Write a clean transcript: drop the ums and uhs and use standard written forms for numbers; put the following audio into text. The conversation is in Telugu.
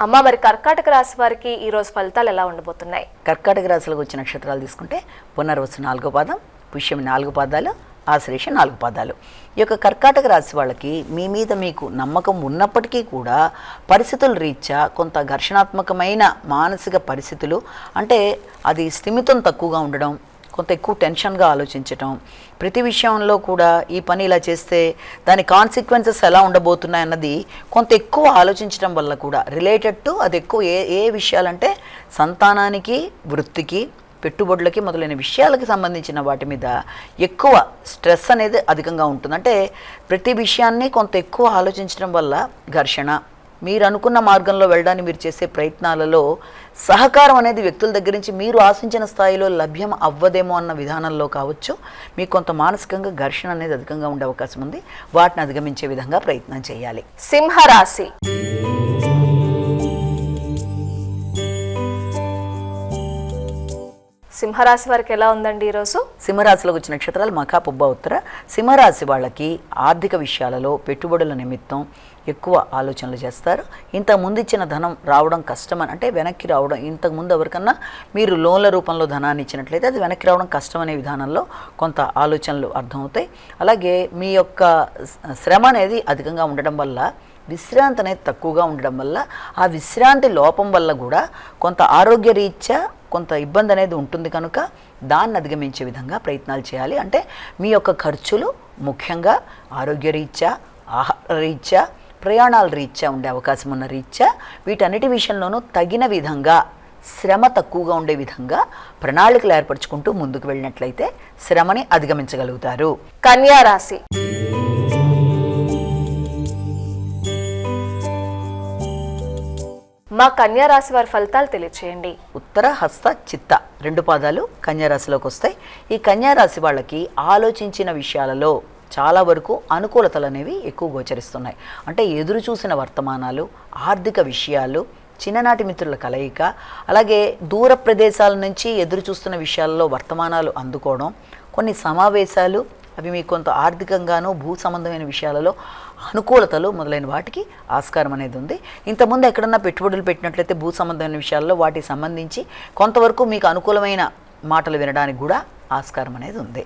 అమ్మ మరి కర్కాటక రాశి వారికి ఈ రోజు ఫలితాలు ఎలా ఉండబోతున్నాయి? కర్కాటక రాశిలోకి వచ్చే నక్షత్రాలు తీసుకుంటే పునర్వసు 4వ పాదం, పుష్యం 4 పాదాలు, ఆశ్లేష 4 పాదాలు. ఈ యొక్క కర్కాటక రాశి వాళ్ళకి మీ మీద మీకు నమ్మకం ఉన్నప్పటికీ కూడా పరిస్థితుల రీత్యా కొంత ఘర్షణాత్మకమైన మానసిక పరిస్థితులు, అంటే అది స్థిమితం తక్కువగా ఉండడం, కొంత ఎక్కువ టెన్షన్గా ఆలోచించటం, ప్రతి విషయంలో కూడా ఈ పని ఇలా చేస్తే దాని కాన్సిక్వెన్సెస్ ఎలా ఉండబోతున్నాయి అన్నది కొంత ఎక్కువ ఆలోచించడం వల్ల కూడా రిలేటెడ్ టు అది ఎక్కువ ఏ విషయాలంటే సంతానానికి, వృత్తికి, పెట్టుబడులకి మొదలైన విషయాలకు సంబంధించిన వాటి మీద ఎక్కువ స్ట్రెస్ అనేది అధికంగా ఉంటుంది. అంటే ప్రతి విషయాన్ని కొంత ఎక్కువ ఆలోచించడం వల్ల ఘర్షణ, మీరు అనుకున్న మార్గంలో వెళ్ళడానికి మీరు చేసే ప్రయత్నాలలో సహకారం అనేది వ్యక్తుల దగ్గర నుంచి మీరు ఆశించిన స్థాయిలో లభ్యం అవ్వదేమో అన్న విధానంలో కావచ్చు, మీకు కొంత మానసికంగా ఘర్షణ అనేది అధికంగా ఉండే అవకాశం ఉంది. వాటిని అధిగమించే విధంగా ప్రయత్నం చేయాలి. సింహరాశి. సింహరాశి వారికి ఎలా ఉందండి ఈరోజు? సింహరాశిలోకి వచ్చిన నక్షత్రాలు మఖ, పుబ్బ, ఉత్తర. సింహరాశి వాళ్ళకి ఆర్థిక విషయాలలో పెట్టుబడుల నిమిత్తం ఎక్కువ ఆలోచనలు చేస్తారు. ఇంతకుముందు ఇచ్చిన ధనం రావడం కష్టమని, అంటే వెనక్కి రావడం, ఇంతకుముందు ఎవరికన్నా మీరు లోన్ల రూపంలో ధనాన్ని ఇచ్చినట్లయితే అది వెనక్కి రావడం కష్టం అనే విధానంలో కొంత ఆలోచనలు అర్థమవుతాయి. అలాగే మీ యొక్క శ్రమ అనేది అధికంగా ఉండడం వల్ల, విశ్రాంతి అనేది తక్కువగా ఉండడం వల్ల, ఆ విశ్రాంతి లోపం వల్ల కూడా కొంత ఆరోగ్య రీత్యా కొంత ఇబ్బంది అనేది ఉంటుంది. కనుక దాన్ని అధిగమించే విధంగా ప్రయత్నాలు చేయాలి. అంటే మీ యొక్క ఖర్చులు ముఖ్యంగా ఆరోగ్య రీత్యా, ఆహార రీత్యా, ప్రయాణాల రీత్యా ఉండే అవకాశం ఉన్న రీత్యా వీటన్నిటి విషయంలోనూ తగిన విధంగా శ్రమ తక్కువగా ఉండే విధంగా ప్రణాళికలు ఏర్పరచుకుంటూ ముందుకు వెళ్ళినట్లయితే శ్రమని అధిగమించగలుగుతారు. కన్యా రాశి. మా కన్యా రాశి వారి ఫలితాలు తెలియచేయండి. ఉత్తర, హస్త, చిత్త 2 పాదాలు కన్యా రాశిలోకి వస్తాయి. ఈ కన్యా రాశి వాళ్ళకి ఆలోచించిన విషయాలలో చాలా వరకు అనుకూలతలు అనేవి ఎక్కువ గోచరిస్తున్నాయి. అంటే ఎదురు చూసిన వర్తమానాలు, ఆర్థిక విషయాలు, చిన్ననాటి మిత్రుల కలయిక, అలాగే దూర ప్రదేశాల నుంచి ఎదురు చూస్తున్న విషయాల్లో వర్తమానాలు అందుకోవడం, కొన్ని సమావేశాలు, అవి మీకు కొంత ఆర్థికంగానూ భూ సంబంధమైన విషయాలలో అనుకూలతలు మొదలైన వాటికి ఆస్కారం అనేది ఉంది. ఇంతకుముందు ఎక్కడన్నా పెట్టుబడులు పెట్టినట్లయితే భూ సంబంధమైన విషయాల్లో వాటికి సంబంధించి కొంతవరకు మీకు అనుకూలమైన మాటలు వినడానికి కూడా ఆస్కారం అనేది ఉంది.